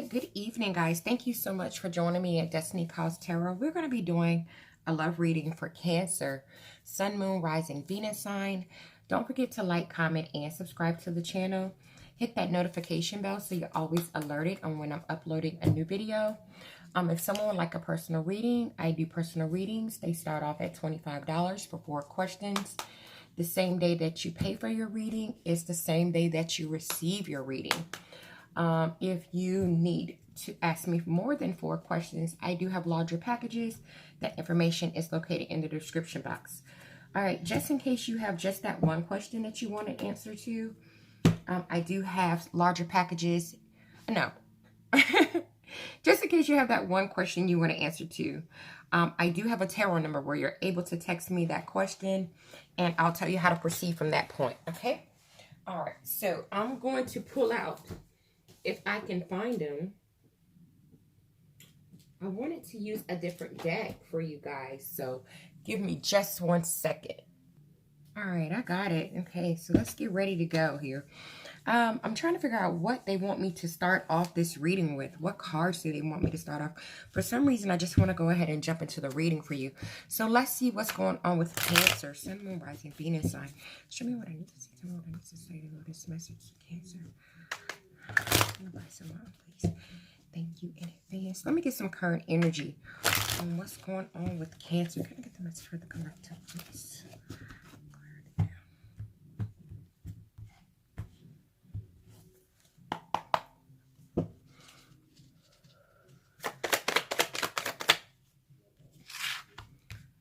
right, good evening, guys. Thank you so much for joining me at Destiny Calls Tarot. We're going to be doing a love reading for Cancer, Sun, Moon, Rising, Venus sign. Don't forget to like, comment, and subscribe to the channel. Hit that notification bell so you're always alerted on when I'm uploading a new video. If someone would like a personal reading, I do personal readings. They start off at $25 for 4 questions. The same day that you pay for your reading is the same day that you receive your reading. If you need to ask me more than 4 questions, I do have larger packages. That information is located in the description box. All right, just in case you have just that one question that you want to answer to, I do have larger packages. No. Just in case you have that one question you want to answer to, I do have a tarot number where you're able to text me that question, and I'll tell you how to proceed from that point, okay? All right, so I'm going to pull out, if I can find them. I wanted to use a different deck for you guys, so give me just 1 second. All right, I got it. Okay, so let's get ready to go here. I'm trying to figure out what they want me to start off this reading with. What cards do they want me to start off? For some reason, I just want to go ahead and jump into the reading for you. So let's see what's going on with Cancer, Sun, Moon, Rising, Venus sign. Show me what I need to say. Tell me what I need to say to go this message to Cancer. Buy some more, please. Thank you in advance. Let me get some current energy on what's going on with Cancer. Can I get the message for the collective, please?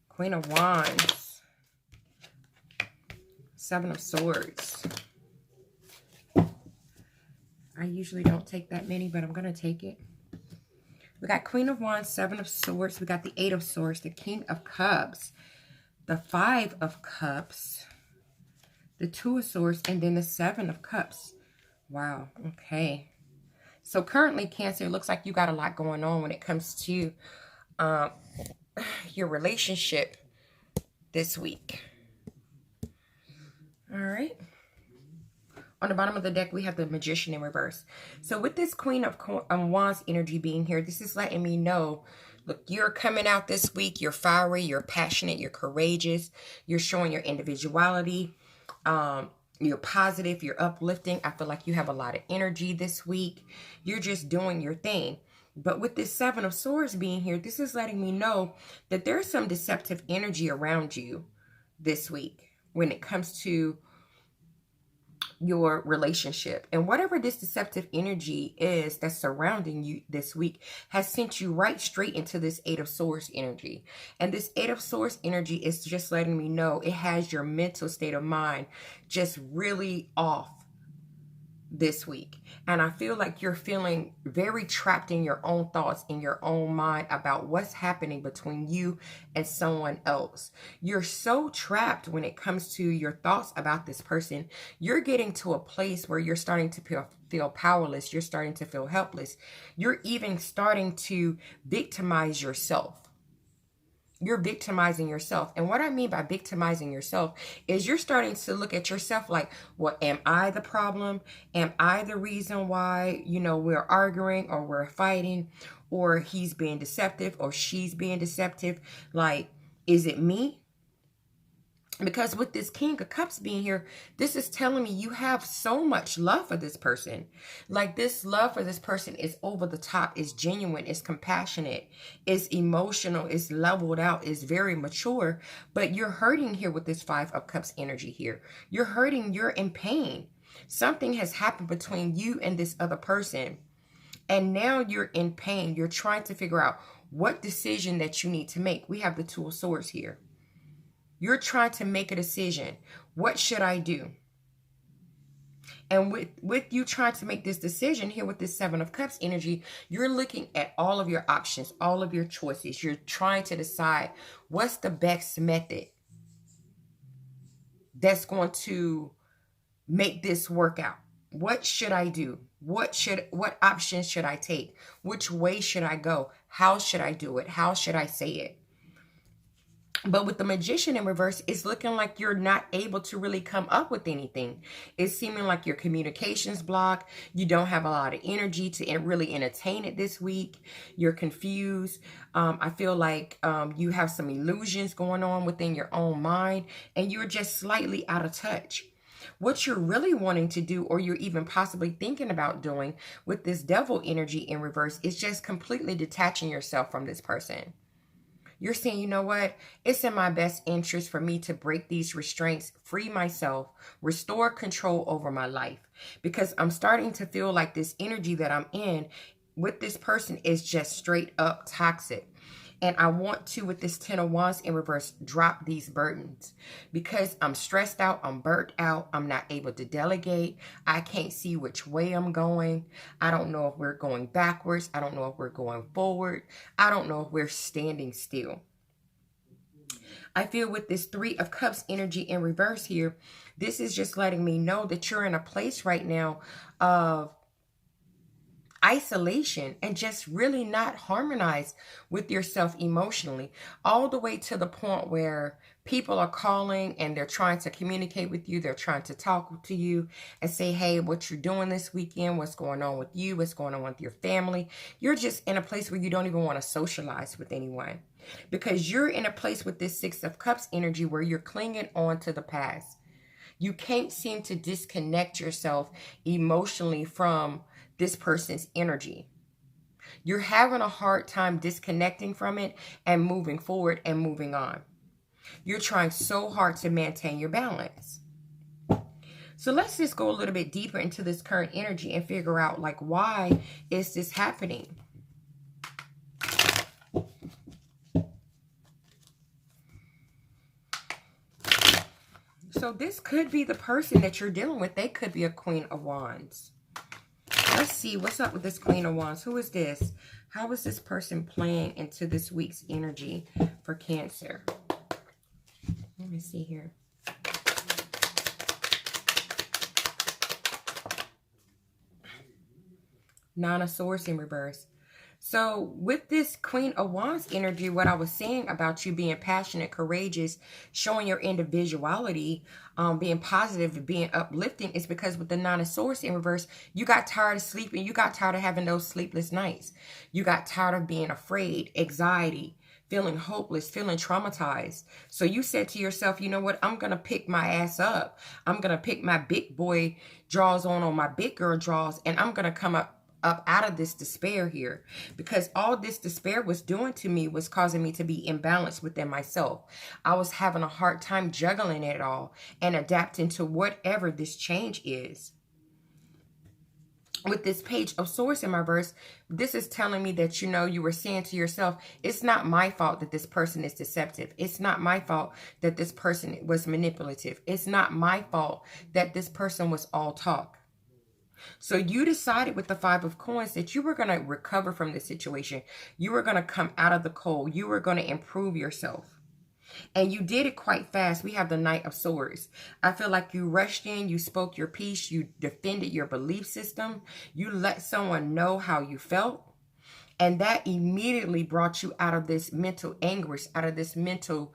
Queen of Wands, 7 of Swords. I usually don't take that many, but I'm going to take it. We got Queen of Wands, 7 of Swords. We got the 8 of Swords, the King of Cups, the 5 of Cups, the 2 of Swords, and then the 7 of Cups. Wow, okay. So currently, Cancer, it looks like you got a lot going on when it comes to your relationship this week. All right. On the bottom of the deck, we have the Magician in reverse. So with this Queen of Wands energy being here, this is letting me know, look, you're coming out this week. You're fiery, you're passionate, you're courageous. You're showing your individuality. You're positive, you're uplifting. I feel like you have a lot of energy this week. You're just doing your thing. But with this 7 of Swords being here, this is letting me know that there's some deceptive energy around you this week when it comes to your relationship. And whatever this deceptive energy is that's surrounding you this week has sent you right straight into this 8 of Swords energy. And this 8 of Swords energy is just letting me know it has your mental state of mind just really off this week. And I feel like you're feeling very trapped in your own thoughts, in your own mind about what's happening between you and someone else. You're so trapped when it comes to your thoughts about this person. You're getting to a place where you're starting to feel powerless. You're starting to feel helpless. You're even starting to victimize yourself. You're victimizing yourself. And what I mean by victimizing yourself is you're starting to look at yourself like, well, am I the problem? Am I the reason why, you know, we're arguing or we're fighting, or he's being deceptive or she's being deceptive? Like, is it me? Because with this King of Cups being here, this is telling me you have so much love for this person. Like, this love for this person is over the top, is genuine, is compassionate, is emotional, is leveled out, is very mature. But you're hurting here with this 5 of Cups energy here. You're hurting, you're in pain. Something has happened between you and this other person. And now you're in pain. You're trying to figure out what decision that you need to make. We have the 2 of Swords here. You're trying to make a decision. What should I do? And with you trying to make this decision here with this 7 of Cups energy, you're looking at all of your options, all of your choices. You're trying to decide what's the best method that's going to make this work out. What should I do? What options should I take? Which way should I go? How should I do it? How should I say it? But with the Magician in reverse, it's looking like you're not able to really come up with anything. It's seeming like your communication's blocked. You don't have a lot of energy to really entertain it this week. You're confused. I feel like you have some illusions going on within your own mind, and you're just slightly out of touch. What you're really wanting to do, or you're even possibly thinking about doing with this Devil energy in reverse, is just completely detaching yourself from this person. You're saying, you know what? It's in my best interest for me to break these restraints, free myself, restore control over my life. Because I'm starting to feel like this energy that I'm in with this person is just straight up toxic. And I want to, with this 10 of Wands in reverse, drop these burdens. Because I'm stressed out, I'm burnt out, I'm not able to delegate. I can't see which way I'm going. I don't know if we're going backwards. I don't know if we're going forward. I don't know if we're standing still. I feel with this 3 of Cups energy in reverse here, this is just letting me know that you're in a place right now of isolation and just really not harmonized with yourself emotionally, all the way to the point where people are calling and they're trying to communicate with you. They're trying to talk to you and say, hey, what you're doing this weekend, what's going on with you, what's going on with your family. You're just in a place where you don't even want to socialize with anyone, because you're in a place with this 6 of Cups energy where you're clinging on to the past. You can't seem to disconnect yourself emotionally from this person's energy. You're having a hard time disconnecting from it and moving forward and moving on. You're trying so hard to maintain your balance. So let's just go a little bit deeper into this current energy and figure out, like, why is this happening? So this could be the person that you're dealing with. They could be a Queen of Wands. Let's see what's up with this Queen of Wands. Who is this? How is this person playing into this week's energy for Cancer? Let me see here. Nine of Swords in reverse. So with this Queen of Wands energy, what I was saying about you being passionate, courageous, showing your individuality, being positive, being uplifting, is because with the Nine of Swords in reverse, you got tired of sleeping. You got tired of having those sleepless nights. You got tired of being afraid, anxiety, feeling hopeless, feeling traumatized. So you said to yourself, you know what? I'm going to pick my ass up. I'm going to pick my big boy draws on my big girl draws, and I'm going to come up out of this despair here, because all this despair was doing to me was causing me to be imbalanced within myself. I was having a hard time juggling it all and adapting to whatever this change is. With this Page of Swords in my verse, this is telling me that, you know, you were saying to yourself, it's not my fault that this person is deceptive. It's not my fault that this person was manipulative. It's not my fault that this person was all talk. So you decided with the Five of Coins that you were going to recover from this situation. You were going to come out of the cold. You were going to improve yourself. And you did it quite fast. We have the Knight of Swords. I feel like you rushed in. You spoke your piece. You defended your belief system. You let someone know how you felt. And that immediately brought you out of this mental anguish, out of this mental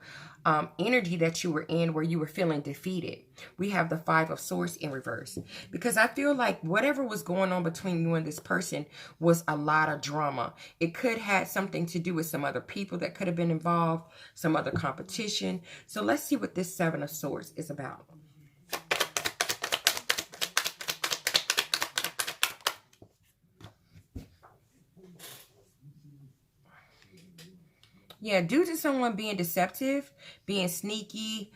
energy that you were in, where you were feeling defeated. We have the Five of Swords in reverse, because I feel like whatever was going on between you and this person was a lot of drama. It could have something to do with some other people that could have been involved, some other competition. So let's see what this Seven of Swords is about. Yeah, due to someone being deceptive, being sneaky,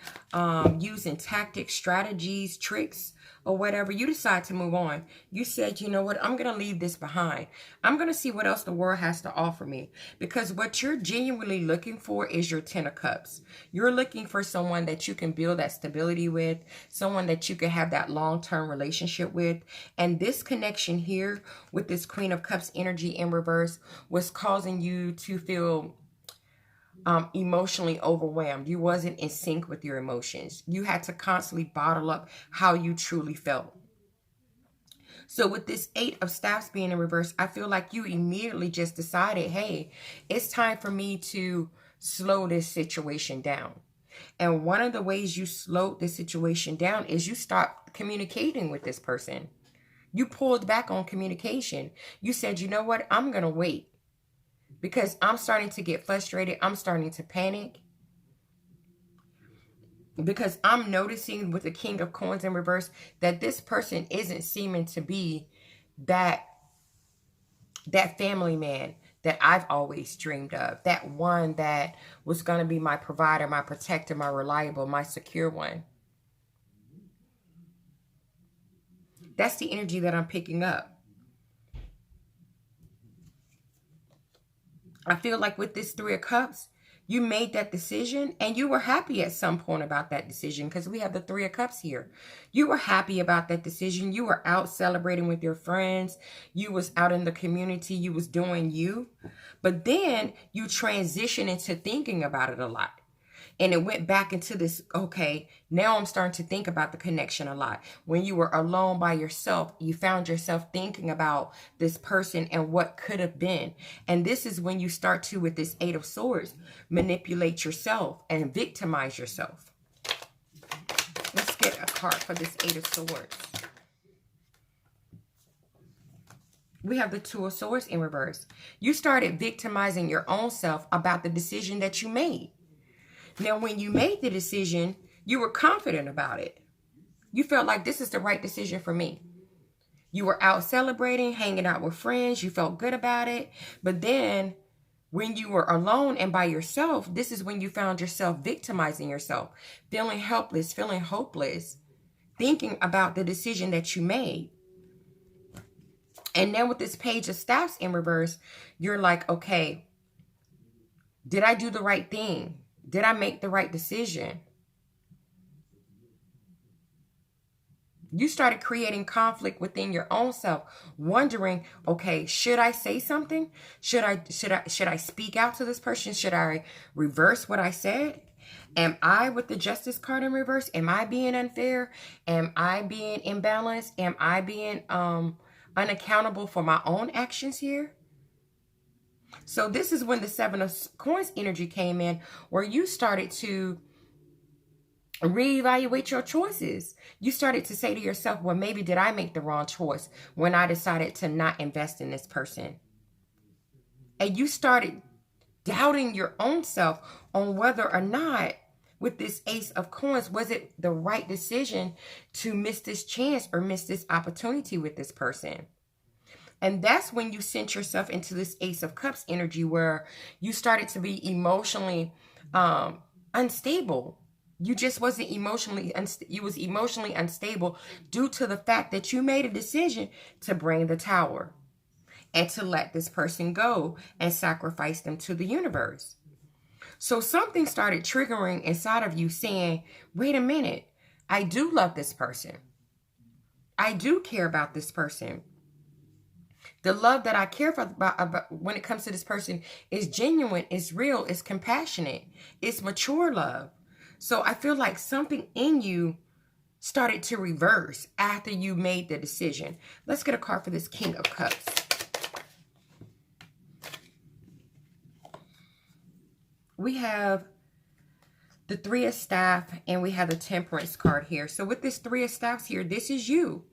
using tactics, strategies, tricks, or whatever, you decide to move on. You said, you know what, I'm going to leave this behind. I'm going to see what else the world has to offer me. Because what you're genuinely looking for is your Ten of Cups. You're looking for someone that you can build that stability with, someone that you can have that long-term relationship with. And this connection here with this Queen of Cups energy in reverse was causing you to feel emotionally overwhelmed. You wasn't in sync with your emotions. You had to constantly bottle up how you truly felt. So with this Eight of Staffs being in reverse, I feel like you immediately just decided, hey, it's time for me to slow this situation down. And one of the ways you slowed this situation down is you stopped communicating with this person. You pulled back on communication. You said, you know what? I'm going to wait because I'm starting to get frustrated. I'm starting to panic because I'm noticing with the King of Coins in reverse that this person isn't seeming to be that family man that I've always dreamed of. That one that was going to be my provider, my protector, my reliable, my secure one. That's the energy that I'm picking up. I feel like with this Three of Cups, you made that decision and you were happy at some point about that decision because we have the Three of Cups here. You were happy about that decision. You were out celebrating with your friends. You was out in the community. You was doing you. But then you transition into thinking about it a lot. And it went back into this, okay, now I'm starting to think about the connection a lot. When you were alone by yourself, you found yourself thinking about this person and what could have been. And this is when you start to, with this Eight of Swords, manipulate yourself and victimize yourself. Let's get a card for this Eight of Swords. We have the Two of Swords in reverse. You started victimizing your own self about the decision that you made. Now, when you made the decision, you were confident about it. You felt like this is the right decision for me. You were out celebrating, hanging out with friends. You felt good about it. But then when you were alone and by yourself, this is when you found yourself victimizing yourself, feeling helpless, feeling hopeless, thinking about the decision that you made. And then with this Page of Staffs in reverse, you're like, okay, did I do the right thing? Did I make the right decision? You started creating conflict within your own self, wondering, okay, should I say something? Should I speak out to this person? Should I reverse what I said? Am I, with the Justice card in reverse, am I being unfair? Am I being imbalanced? Am I being unaccountable for my own actions here? So this is when the Seven of Coins energy came in, where you started to reevaluate your choices. You started to say to yourself, well, maybe did I make the wrong choice when I decided to not invest in this person? And you started doubting your own self on whether or not, with this Ace of Coins, was it the right decision to miss this chance or miss this opportunity with this person? And that's when you sent yourself into this Ace of Cups energy, where you started to be emotionally unstable. You just wasn't emotionally, you was emotionally unstable due to the fact that you made a decision to bring the Tower and to let this person go and sacrifice them to the universe. So something started triggering inside of you saying, wait a minute, I do love this person. I do care about this person. The love that I care for about when it comes to this person is genuine, is real, is compassionate, it's mature love. So I feel like something in you started to reverse after you made the decision. Let's get a card for this King of Cups. We have the Three of Staffs and we have the Temperance card here. So with this Three of Staffs here, this is you.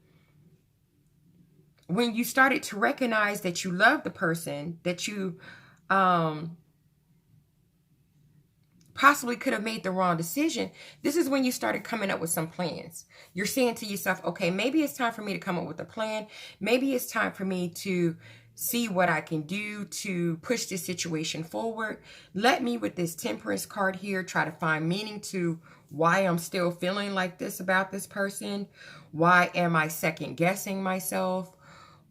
When you started to recognize that you love the person, that you possibly could have made the wrong decision, this is when you started coming up with some plans. You're saying to yourself, okay, maybe it's time for me to come up with a plan. Maybe it's time for me to see what I can do to push this situation forward. Let me, with this Temperance card here, try to find meaning to why I'm still feeling like this about this person. Why am I second guessing myself?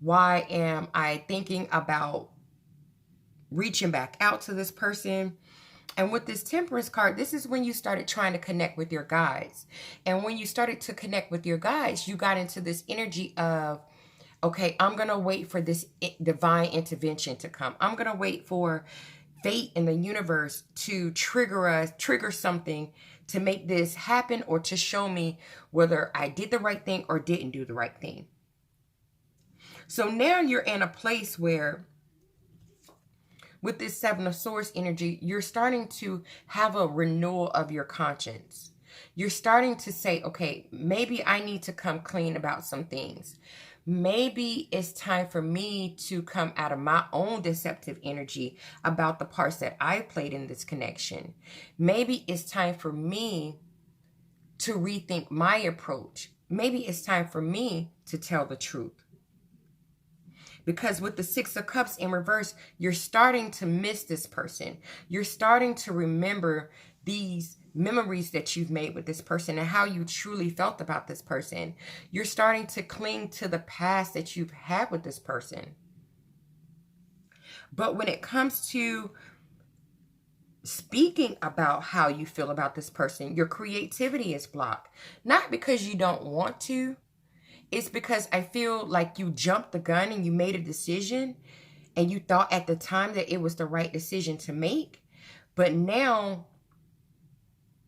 Why am I thinking about reaching back out to this person? And with this Temperance card, this is when you started trying to connect with your guides. And when you started to connect with your guides, you got into this energy of, okay, I'm going to wait for this divine intervention to come. I'm going to wait for fate in the universe to trigger something to make this happen, or to show me whether I did the right thing or didn't do the right thing. So now you're in a place where With this Seven of Swords energy, you're starting to have a renewal of your conscience. You're starting to say, okay, maybe I need to come clean about some things. Maybe it's time for me to come out of my own deceptive energy about the parts that I played in this connection. Maybe it's time for me to rethink my approach. Maybe it's time for me to tell the truth. Because with the Six of Cups in reverse, you're starting to miss this person. You're starting to remember these memories that you've made with this person and how you truly felt about this person. You're starting to cling to the past that you've had with this person. But when it comes to speaking about how you feel about this person, your creativity is blocked. Not because you don't want to. It's because I feel like you jumped the gun and you made a decision and you thought at the time that it was the right decision to make. But now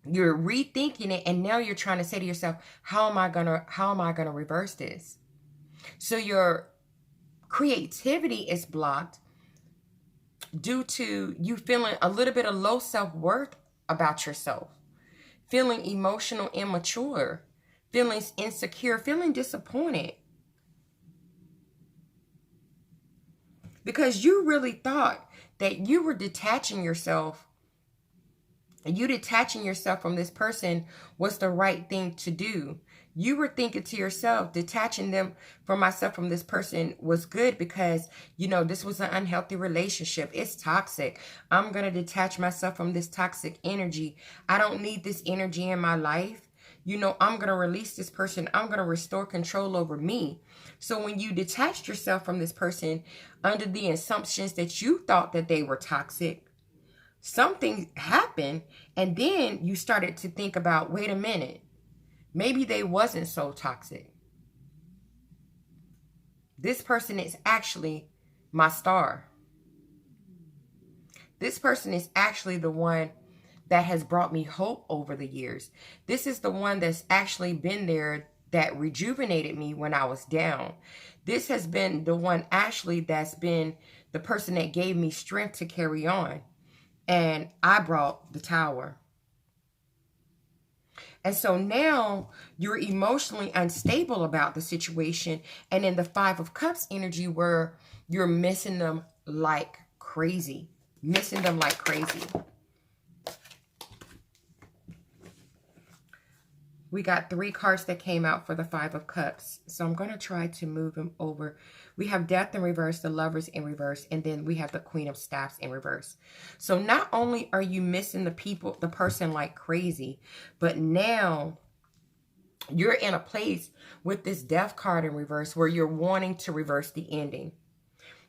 you're rethinking it, and now you're trying to say to yourself, how am I gonna reverse this? So your creativity is blocked due to you feeling a little bit of low self-worth about yourself, feeling emotional immature, feeling insecure, feeling disappointed. Because you really thought that you were detaching yourself, and you detaching yourself from this person was the right thing to do. You were thinking to yourself, detaching them from myself from this person was good because, you know, this was an unhealthy relationship. It's toxic. I'm going to detach myself from this toxic energy. I don't need this energy in my life. You know, I'm going to release this person. I'm going to restore control over me. So when you detached yourself from this person under the assumptions that you thought that they were toxic, something happened, and then you started to think about, wait a minute, maybe they wasn't so toxic. This person is actually my star. This person is actually the one that has brought me hope over the years. This is the one that's actually been there that rejuvenated me when I was down. This has been the one actually that's been the person that gave me strength to carry on. And I brought the Tower. And so now you're emotionally unstable about the situation. And in the Five of Cups energy where you're missing them like crazy. Missing them like crazy. We got 3 cards that came out for the Five of Cups. So I'm going to try to move them over. We have Death in reverse, the Lovers in reverse, and then we have the Queen of Staffs in reverse. So not only are you missing the person like crazy, but now you're in a place with this Death card in reverse where you're wanting to reverse the ending.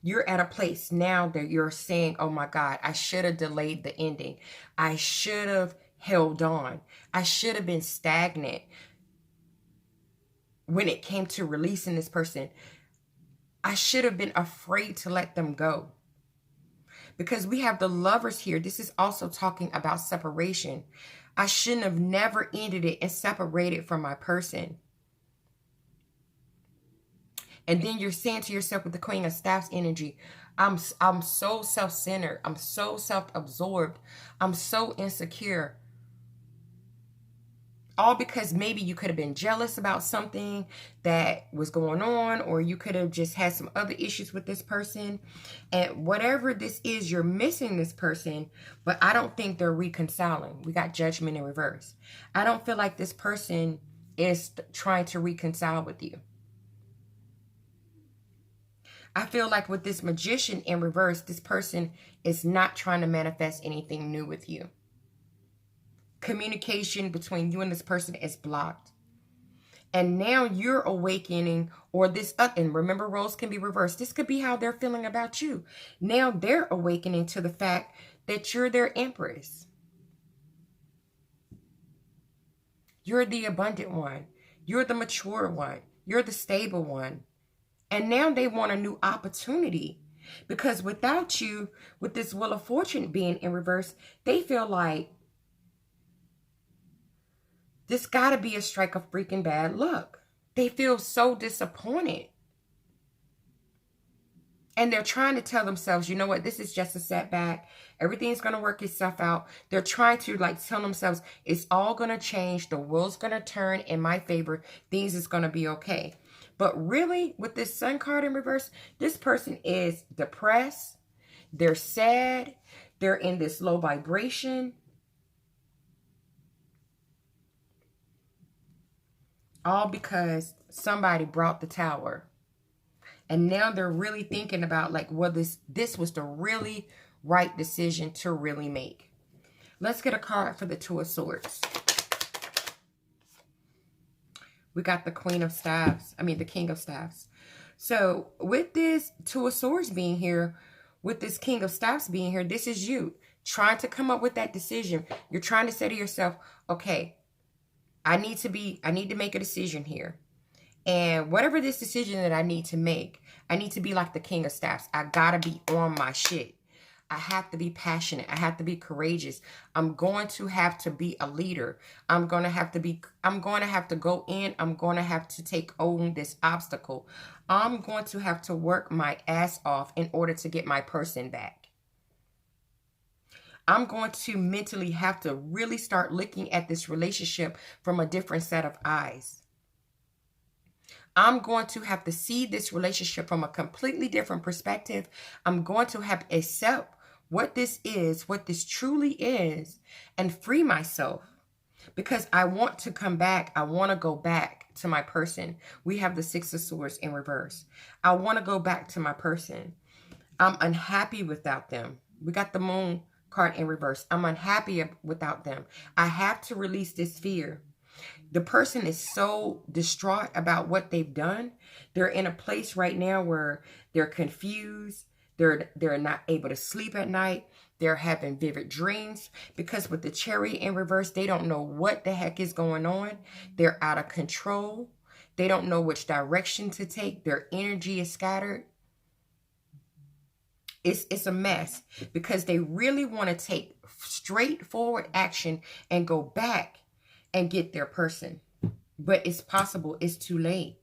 You're at a place now that you're saying, oh my God, I should have delayed the ending. I should have held on. I should have been stagnant when it came to releasing this person. I should have been afraid to let them go. Because we have the Lovers here. This is also talking about separation. I shouldn't have never ended it and separated from my person. And then you're saying to yourself with the Queen of Staffs energy, I'm so self-centered. I'm so self-absorbed. I'm so insecure. All because maybe you could have been jealous about something that was going on, or you could have just had some other issues with this person. And whatever this is, you're missing this person, but I don't think they're reconciling. We got Judgment in reverse. I don't feel like this person is trying to reconcile with you. I feel like with this Magician in reverse, this person is not trying to manifest anything new with you. Communication between you and this person is blocked. And now you're awakening, or this, and remember, roles can be reversed. This could be how they're feeling about you. Now they're awakening to the fact that you're their Empress. You're the abundant one. You're the mature one. You're the stable one. And now they want a new opportunity. Because without you, with this Wheel of Fortune being in reverse, they feel like this got to be a strike of freaking bad luck. They feel so disappointed. And they're trying to tell themselves, you know what, this is just a setback. Everything's going to work itself out. They're trying to like tell themselves it's all going to change. The world's going to turn in my favor. Things is going to be okay. But really, with this Sun card in reverse, this person is depressed. They're sad. They're in this low vibration. All because somebody brought the Tower. And now they're really thinking about like, well, this was the really right decision to really make. Let's get a card for the Two of Swords. We got the Queen of Staffs. I mean, the King of Staffs. So with this Two of Swords being here, with this King of Staffs being here, this is you trying to come up with that decision. You're trying to say to yourself, okay, I need to make a decision here. And whatever this decision that I need to make, I need to be like the King of Staffs. I gotta be on my shit. I have to be passionate. I have to be courageous. I'm going to have to be a leader. I'm going to have to go in. I'm going to have to take on this obstacle. I'm going to have to work my ass off in order to get my person back. I'm going to mentally have to really start looking at this relationship from a different set of eyes. I'm going to have to see this relationship from a completely different perspective. I'm going to have to accept what this is, what this truly is, and free myself. Because I want to come back. I want to go back to my person. We have the Six of Swords in reverse. I want to go back to my person. I'm unhappy without them. We got the Moon card in reverse. I'm unhappy without them. I have to release this fear. The person is so distraught about what they've done. They're in a place right now where they're confused. They're not able to sleep at night. They're having vivid dreams because with the Chariot in reverse, they don't know what the heck is going on. They're out of control. They don't know which direction to take. Their energy is scattered. It's a mess because they really want to take straightforward action and go back and get their person. But it's possible it's too late.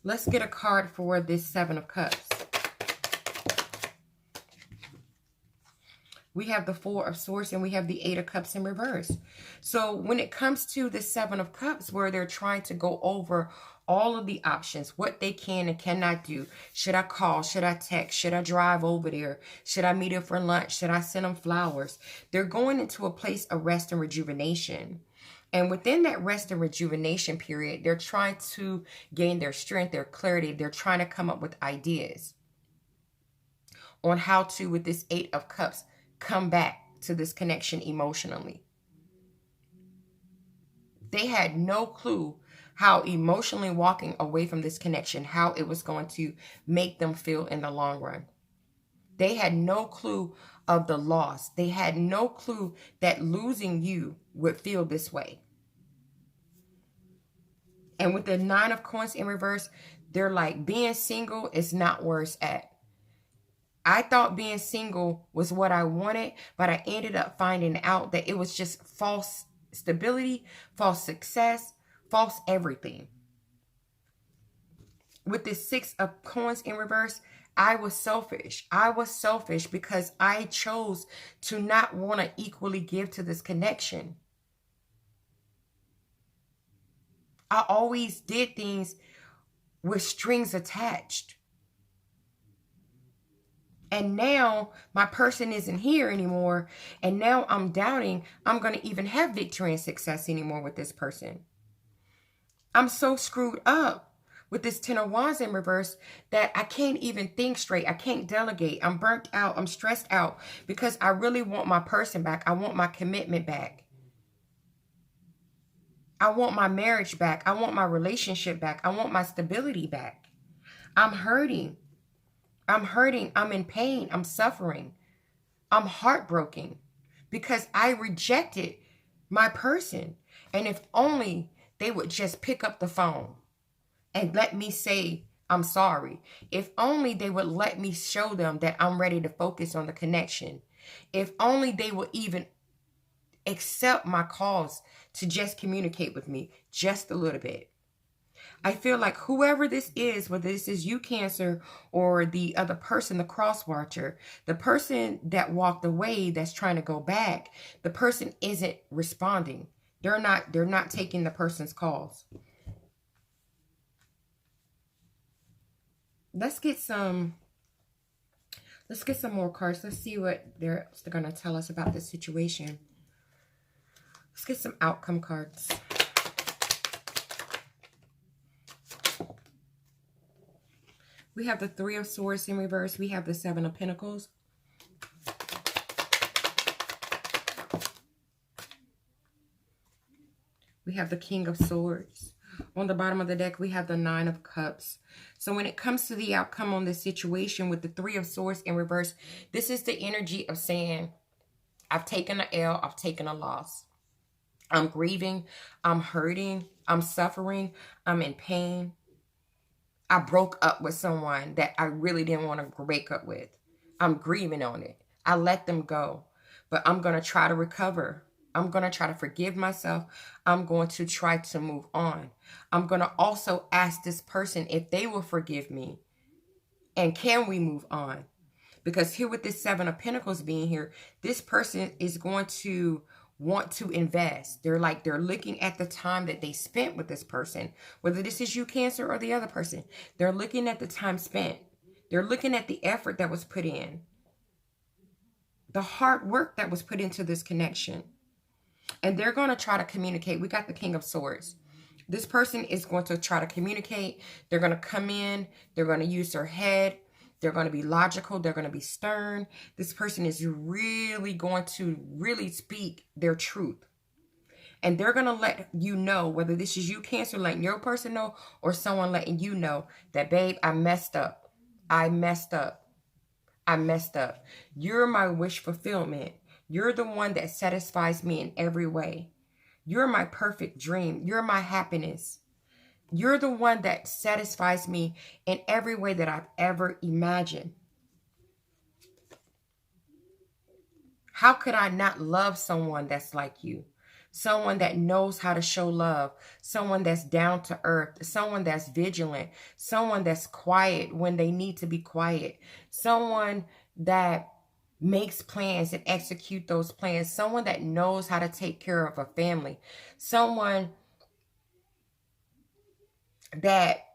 Let's get a card for this Seven of Cups. We have the Four of Swords and we have the Eight of Cups in reverse. So when it comes to the Seven of Cups, where they're trying to go over all of the options, what they can and cannot do. Should I call? Should I text? Should I drive over there? Should I meet her for lunch? Should I send them flowers? They're going into a place of rest and rejuvenation. And within that rest and rejuvenation period, they're trying to gain their strength, their clarity. They're trying to come up with ideas on how to, with this Eight of Cups, come back to this connection emotionally. They had no clue how emotionally walking away from this connection, how it was going to make them feel in the long run. They had no clue of the loss. They had no clue that losing you would feel this way. And with the Nine of Coins in reverse, they're like, being single is not where it's at. I thought being single was what I wanted, but I ended up finding out that it was just false stability, false success, false everything. With this Six of Coins in reverse, I was selfish. I was selfish because I chose to not want to equally give to this connection. I always did things with strings attached. And now my person isn't here anymore. And now I'm doubting I'm going to even have victory and success anymore with this person. I'm so screwed up with this Ten of Wands in reverse that I can't even think straight. I can't delegate. I'm burnt out. I'm stressed out because I really want my person back. I want my commitment back. I want my marriage back. I want my relationship back. I want my stability back. I'm hurting. I'm hurting. I'm in pain. I'm suffering. I'm heartbroken because I rejected my person. And if only they would just pick up the phone and let me say, I'm sorry. If only they would let me show them that I'm ready to focus on the connection. If only they would even accept my calls to just communicate with me just a little bit. I feel like whoever this is, whether this is you, Cancer, or the other person, the cross watcher, the person that walked away that's trying to go back, the person isn't responding. They're not taking the person's calls. Let's get some more cards. Let's see what they're going to tell us about this situation. Let's get some outcome cards. We have the Three of Swords in reverse. We have the Seven of Pentacles. We have the King of Swords. On the bottom of the deck, we have the Nine of Cups. So when it comes to the outcome on this situation with the Three of Swords in reverse, this is the energy of saying, I've taken an L, I've taken a loss. I'm grieving, I'm hurting, I'm suffering, I'm in pain. I broke up with someone that I really didn't want to break up with. I'm grieving on it. I let them go, but I'm going to try to recover. I'm going to try to forgive myself. I'm going to try to move on. I'm going to also ask this person if they will forgive me. And can we move on? Because here with this Seven of Pentacles being here, this person is going to want to invest. They're looking at the time that they spent with this person, whether this is you, Cancer, or the other person. They're looking at the time spent. They're looking at the effort that was put in, the hard work that was put into this connection. And they're going to try to communicate. We got the King of Swords. This person is going to try to communicate. They're going to come in. They're going to use their head. They're going to be logical. They're going to be stern. This person is really going to speak their truth. And they're going to let you know, whether this is you, Cancer, letting your person know, or someone letting you know that, babe, I messed up. I messed up. I messed up. You're my wish fulfillment. You're the one that satisfies me in every way. You're my perfect dream. You're my happiness. You're the one that satisfies me in every way that I've ever imagined. How could I not love someone that's like you? Someone that knows how to show love. Someone that's down to earth. Someone that's vigilant. Someone that's quiet when they need to be quiet. Someone that makes plans and execute those plans. Someone that knows how to take care of a family. Someone that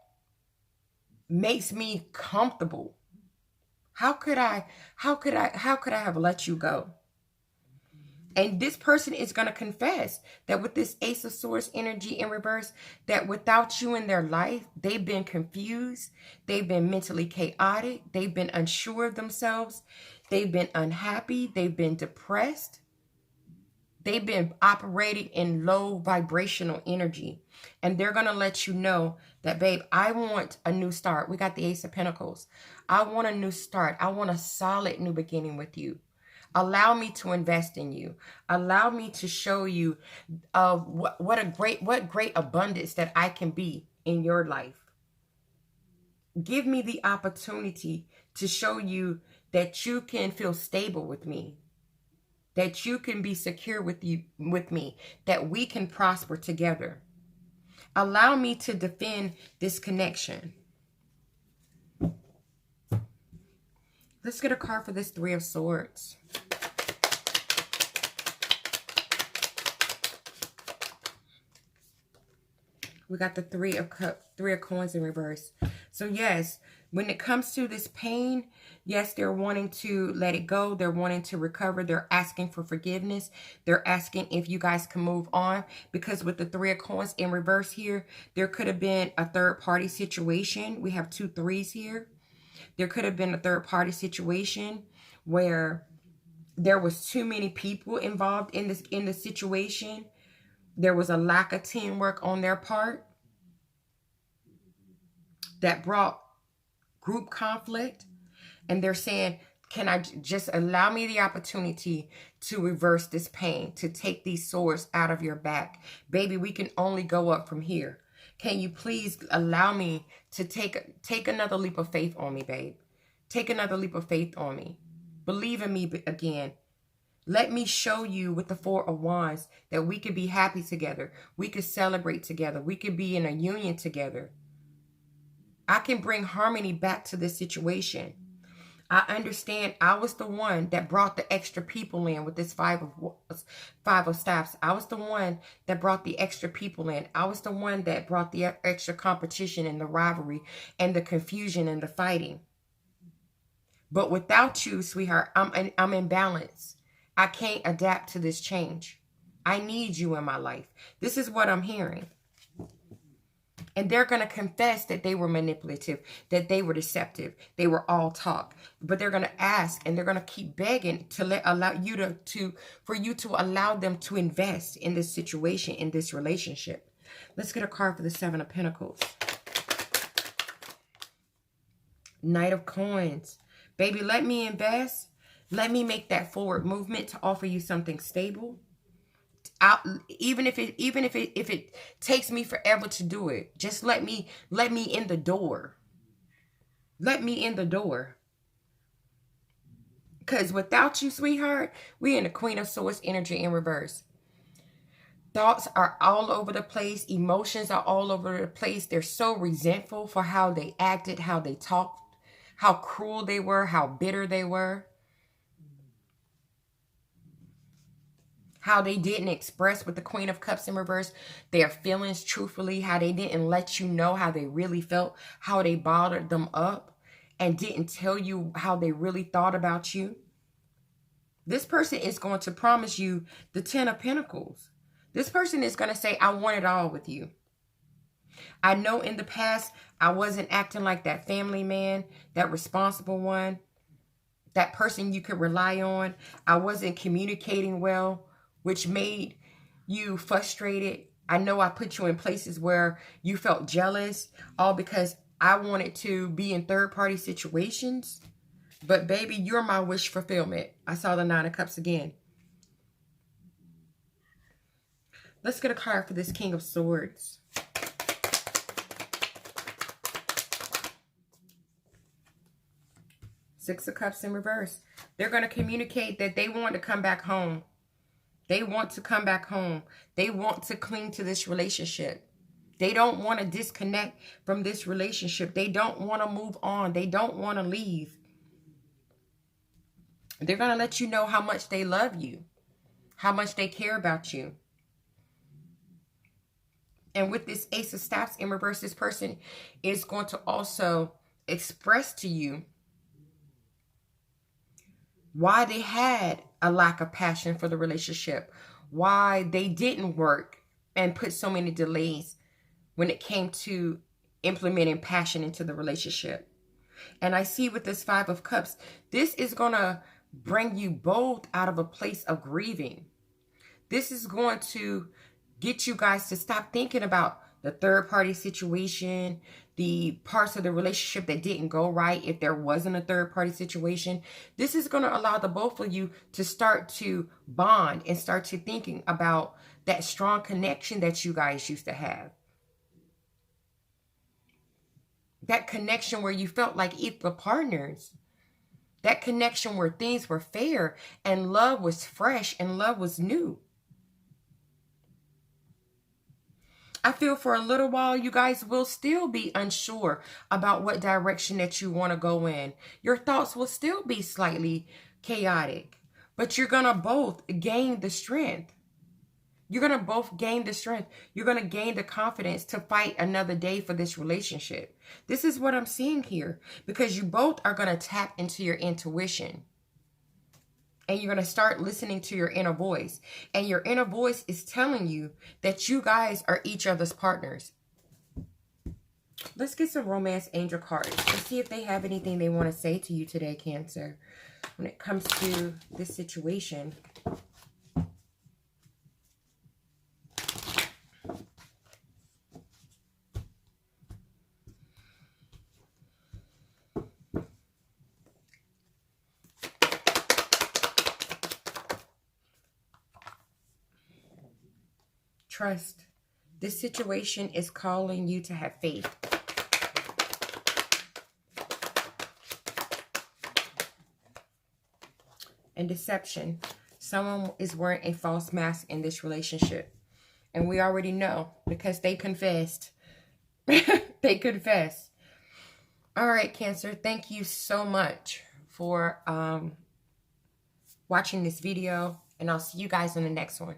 makes me comfortable. How could I have let you go? And this person is going to confess that with this Ace of Swords energy in reverse, that without you in their life, they've been confused. They've been mentally chaotic. They've been unsure of themselves. They've been unhappy. They've been depressed. They've been operating in low vibrational energy. And they're going to let you know that, babe, I want a new start. We got the Ace of Pentacles. I want a new start. I want a solid new beginning with you. Allow me to invest in you. Allow me to show you what great abundance that I can be in your life. Give me the opportunity to show you that you can feel stable with me. That you can be secure with me, that we can prosper together. Allow me to defend this connection. Let's get a card for this Three of Swords. We got the Three of Coins in reverse. So yes, when it comes to this pain, yes, they're wanting to let it go. They're wanting to recover. They're asking for forgiveness. They're asking if you guys can move on. Because with the Three of Coins in reverse here, there could have been a third-party situation. We have 2 threes here. There could have been a third-party situation where there was too many people involved in the situation. There was a lack of teamwork on their part that brought group conflict. And they're saying, can I just allow me the opportunity to reverse this pain, to take these swords out of your back? Baby, we can only go up from here. Can you please allow me to take another leap of faith on me, babe? Take another leap of faith on me. Believe in me again. Let me show you with the Four of Wands that we could be happy together. We could celebrate together. We could be in a union together. I can bring harmony back to this situation. I understand I was the one that brought the extra people in with this five of staffs. I was the one that brought the extra people in. I was the one that brought the extra competition and the rivalry and the confusion and the fighting. But without you, sweetheart, I'm in balance. I can't adapt to this change. I need you in my life. This is what I'm hearing. And they're going to confess that they were manipulative, that they were deceptive. They were all talk. But they're going to ask and they're going to keep begging to allow you for you to allow them to invest in this situation, in this relationship. Let's get a card for the Seven of Pentacles. Knight of Coins. Baby, let me invest. Let me make that forward movement to offer you something stable. Even if it takes me forever to do it, just let me in the door. Let me in the door. Because without you, sweetheart, we in the Queen of Swords energy in reverse. Thoughts are all over the place. Emotions are all over the place. They're so resentful for how they acted, how they talked, how cruel they were, how bitter they were. How they didn't express with the Queen of Cups in reverse their feelings truthfully, how they didn't let you know how they really felt, how they bothered them up and didn't tell you how they really thought about you. This person is going to promise you the Ten of Pentacles. This person is going to say, I want it all with you. I know in the past, I wasn't acting like that family man, that responsible one, that person you could rely on. I wasn't communicating well, which made you frustrated. I know I put you in places where you felt jealous, all because I wanted to be in third-party situations. But baby, you're my wish fulfillment. I saw the Nine of Cups again. Let's get a card for this King of Swords. Six of Cups in reverse. They're going to communicate that they want to come back home. They want to come back home. They want to cling to this relationship. They don't want to disconnect from this relationship. They don't want to move on. They don't want to leave. They're going to let you know how much they love you, how much they care about you. And with this Ace of Staffs in reverse, this person is going to also express to you why they had a lack of passion for the relationship, why they didn't work and put so many delays when it came to implementing passion into the relationship. And I see with this Five of Cups, this is going to bring you both out of a place of grieving. This is going to get you guys to stop thinking about the third-party situation, the parts of the relationship that didn't go right if there wasn't a third-party situation. This is going to allow the both of you to start to bond and start to thinking about that strong connection that you guys used to have. That connection where you felt like equal partners. That connection where things were fair and love was fresh and love was new. I feel for a little while, you guys will still be unsure about what direction that you want to go in. Your thoughts will still be slightly chaotic, but you're going to both gain the strength. You're going to both gain the strength. You're going to gain the confidence to fight another day for this relationship. This is what I'm seeing here, because you both are going to tap into your intuition. And you're going to start listening to your inner voice. And your inner voice is telling you that you guys are each other's partners. Let's get some romance angel cards and see if they have anything they want to say to you today, Cancer, when it comes to this situation. Trust. This situation is calling you to have faith. And deception. Someone is wearing a false mask in this relationship. And we already know because they confessed. They confessed. All right, Cancer. Thank you so much for watching this video. And I'll see you guys in the next one.